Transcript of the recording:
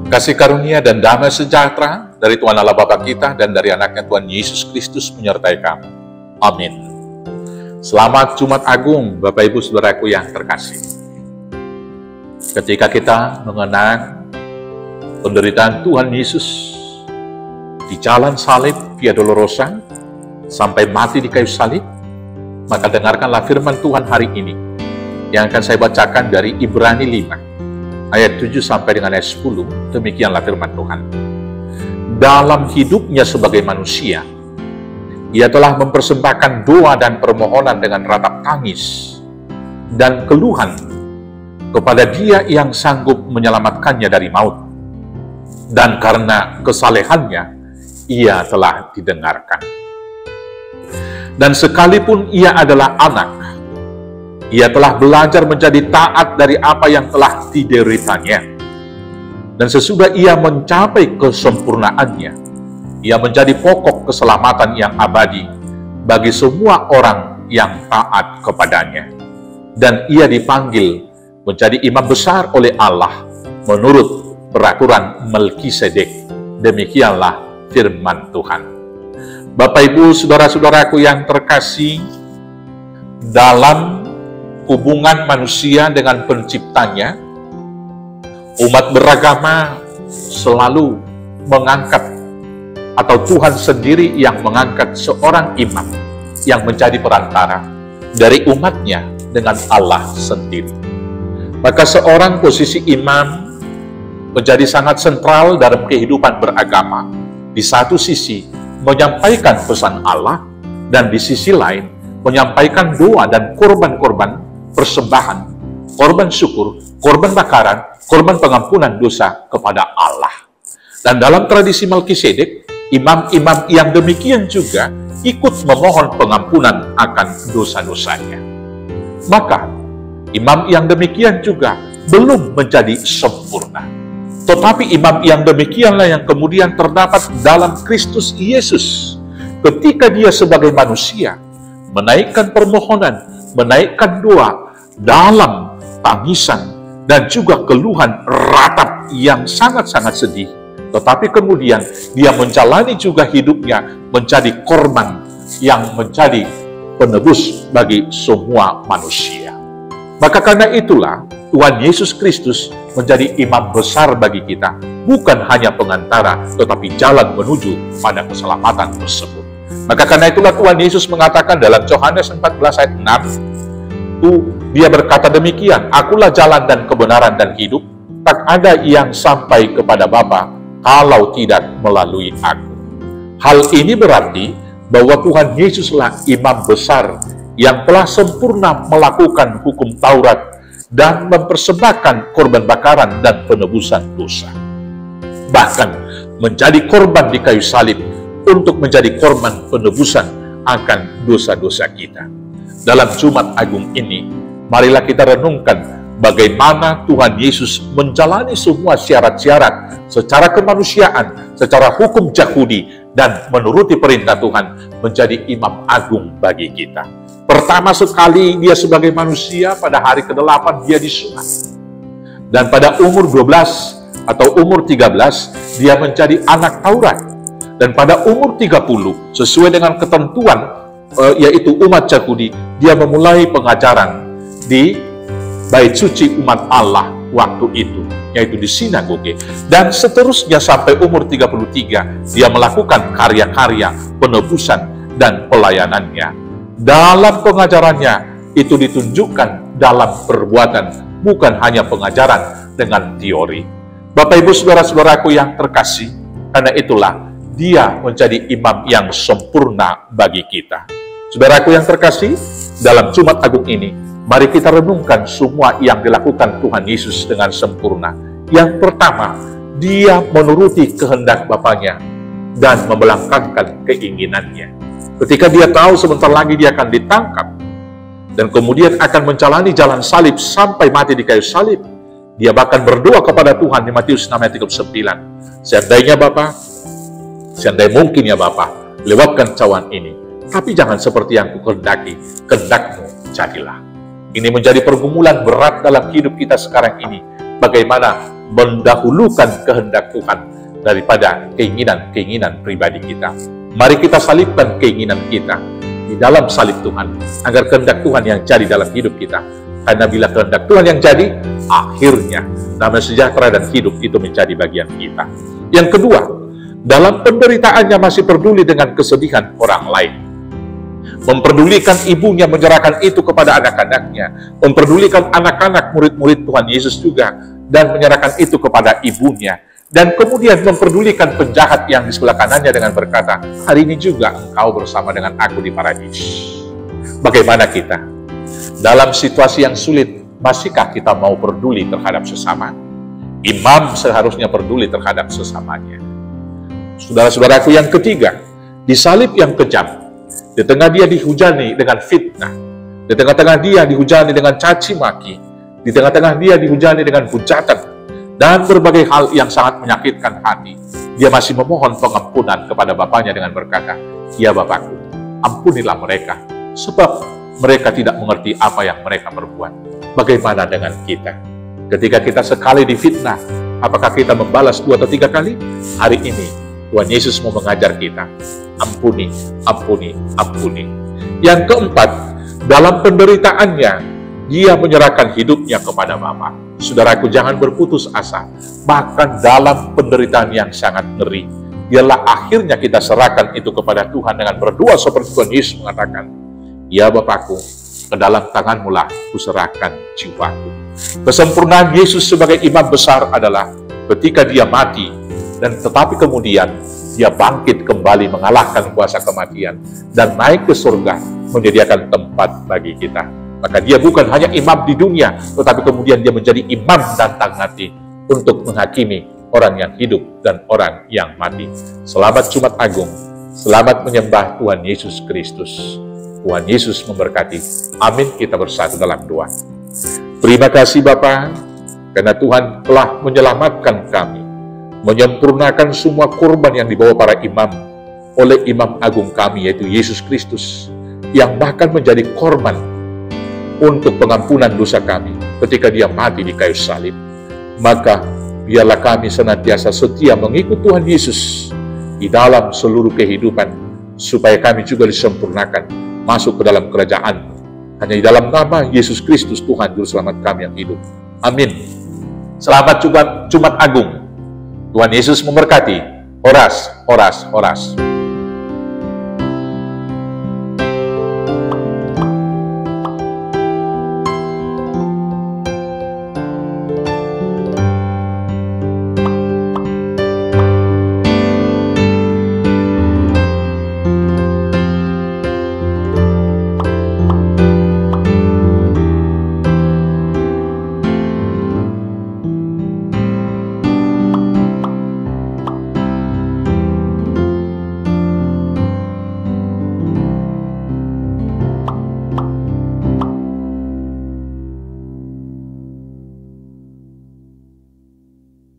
Kasih karunia dan damai sejahtera dari Tuhan Allah Bapa kita dan dari anaknya Tuhan Yesus Kristus menyertai kamu. Amin. Selamat Jumat Agung, Bapak Ibu Saudaraku yang terkasih. Ketika kita mengenang penderitaan Tuhan Yesus di jalan salib Via Dolorosa sampai mati di kayu salib, maka dengarkanlah firman Tuhan hari ini yang akan saya bacakan dari Ibrani 5. Ayat 7 sampai dengan ayat 10, demikianlah firman Tuhan. Dalam hidupnya sebagai manusia, ia telah mempersembahkan doa dan permohonan dengan ratap tangis dan keluhan kepada Dia yang sanggup menyelamatkannya dari maut. Dan karena kesalehannya, ia telah didengarkan. Dan sekalipun ia adalah anak, ia telah belajar menjadi taat dari apa yang telah dideritanya. Dan sesudah ia mencapai kesempurnaannya, ia menjadi pokok keselamatan yang abadi bagi semua orang yang taat kepadanya. Dan ia dipanggil menjadi imam besar oleh Allah menurut peraturan Melkisedek. Demikianlah firman Tuhan. Bapak Ibu Saudara-saudaraku yang terkasih, dalam hubungan manusia dengan penciptanya, umat beragama selalu mengangkat, atau Tuhan sendiri yang mengangkat seorang imam yang menjadi perantara dari umatnya dengan Allah sendiri. Maka seorang posisi imam menjadi sangat sentral dalam kehidupan beragama. Di satu sisi menyampaikan pesan Allah, dan di sisi lain menyampaikan doa dan korban-korban persembahan, korban syukur, korban bakaran, korban pengampunan dosa kepada Allah. Dan dalam tradisi Melkisedek, imam-imam yang demikian juga ikut memohon pengampunan akan dosa-dosanya. Maka, imam yang demikian juga belum menjadi sempurna. Tetapi imam yang demikianlah yang kemudian terdapat dalam Kristus Yesus. Ketika dia sebagai manusia, menaikkan permohonan, menaikkan doa, dalam tangisan dan juga keluhan ratap yang sangat-sangat sedih. Tetapi kemudian dia menjalani juga hidupnya menjadi korban yang menjadi penebus bagi semua manusia. Maka karena itulah Tuhan Yesus Kristus menjadi imam besar bagi kita, bukan hanya pengantara, tetapi jalan menuju pada keselamatan tersebut. Maka karena itulah Tuhan Yesus mengatakan dalam Yohanes 14 ayat 6, dia berkata demikian, akulah jalan dan kebenaran dan hidup, tak ada yang sampai kepada Bapa kalau tidak melalui aku. Hal ini berarti bahwa Tuhan Yesuslah imam besar yang telah sempurna melakukan hukum Taurat dan mempersembahkan korban bakaran dan penebusan dosa. Bahkan menjadi korban di kayu salib untuk menjadi korban penebusan akan dosa-dosa kita. Dalam Jumat Agung ini, marilah kita renungkan bagaimana Tuhan Yesus menjalani semua syarat-syarat secara kemanusiaan, secara hukum Yahudi, dan menuruti perintah Tuhan menjadi imam agung bagi kita. Pertama sekali dia sebagai manusia, pada hari ke-8 dia disunat. Dan pada umur 12 atau umur 13 dia menjadi anak Taurat. Dan pada umur 30 sesuai dengan ketentuan yaitu umat Yahudi, dia memulai pengajaran di bait suci umat Allah waktu itu, yaitu di sinagoge. Dan seterusnya sampai umur 33, dia melakukan karya-karya penebusan dan pelayanannya. Dalam pengajarannya, itu ditunjukkan dalam perbuatan, bukan hanya pengajaran dengan teori. Bapak Ibu Saudara-saudaraku yang terkasih, karena itulah dia menjadi imam yang sempurna bagi kita. Saudaraku yang terkasih, dalam Jumat Agung ini, mari kita renungkan semua yang dilakukan Tuhan Yesus dengan sempurna. Yang pertama, dia menuruti kehendak Bapanya dan membelakangkan keinginannya. Ketika dia tahu sebentar lagi dia akan ditangkap dan kemudian akan menjalani jalan salib sampai mati di kayu salib, dia bahkan berdoa kepada Tuhan di Matius 6 ayat 39. Seandainya Bapa, seandainya mungkin ya Bapa, lewatkan cawan ini, tapi jangan seperti yang kukehendaki, kehendak-Mu jadilah. Ini menjadi pergumulan berat dalam hidup kita sekarang ini. Bagaimana mendahulukan kehendak Tuhan daripada keinginan-keinginan pribadi kita. Mari kita salibkan keinginan kita di dalam salib Tuhan, agar kehendak Tuhan yang jadi dalam hidup kita. Karena bila kehendak Tuhan yang jadi, akhirnya damai sejahtera dan hidup itu menjadi bagian kita. Yang kedua, dalam penderitaannya masih peduli dengan kesedihan orang lain. Memperdulikan ibunya menyerahkan itu kepada anak-anaknya, memperdulikan anak-anak murid-murid Tuhan Yesus juga, dan menyerahkan itu kepada ibunya. Dan kemudian memperdulikan penjahat yang di sebelah kanannya dengan berkata, hari ini juga engkau bersama dengan aku di paradis. Bagaimana kita? Dalam situasi yang sulit, masihkah kita mau peduli terhadap sesama? Imam seharusnya peduli terhadap sesamanya. Saudara-saudaraku, yang ketiga, di salib yang kejam, di tengah dia dihujani dengan fitnah, di tengah-tengah dia dihujani dengan caci maki, di tengah-tengah dia dihujani dengan hujatan, dan berbagai hal yang sangat menyakitkan hati, dia masih memohon pengampunan kepada Bapaknya dengan berkata, ya Bapakku, ampunilah mereka, sebab mereka tidak mengerti apa yang mereka perbuat. Bagaimana dengan kita? Ketika kita sekali difitnah, apakah kita membalas 2 atau 3 kali? Hari ini, Tuhan Yesus mau mengajar kita, ampuni, ampuni, ampuni. Yang keempat, dalam penderitaannya, dia menyerahkan hidupnya kepada Bapa. Saudaraku, jangan berputus asa. Bahkan dalam penderitaan yang sangat ngeri, biarlah akhirnya kita serahkan itu kepada Tuhan dengan berdoa seperti Tuhan Yesus mengatakan, ya Bapakku, ke dalam tanganmu lah kuserahkan jiwaku. Kesempurnaan Yesus sebagai imam besar adalah ketika dia mati, dan tetapi kemudian dia bangkit kembali mengalahkan kuasa kematian dan naik ke surga menyediakan tempat bagi kita. Maka dia bukan hanya imam di dunia, tetapi kemudian dia menjadi imam datang nanti untuk menghakimi orang yang hidup dan orang yang mati. Selamat Jumat Agung, selamat menyembah Tuhan Yesus Kristus. Tuhan Yesus memberkati. Amin. Kita bersatu dalam doa. Terima kasih Bapa, karena Tuhan telah menyelamatkan kami, menyempurnakan semua kurban yang dibawa para imam oleh imam agung kami, yaitu Yesus Kristus, yang bahkan menjadi korban untuk pengampunan dosa kami ketika dia mati di kayu salib. Maka biarlah kami senantiasa setia mengikut Tuhan Yesus di dalam seluruh kehidupan, supaya kami juga disempurnakan masuk ke dalam kerajaan. Hanya di dalam nama Yesus Kristus Tuhan Juru Selamat kami yang hidup. Amin. Selamat Jumat Agung. Tuhan Yesus memberkati. Horas, horas, horas.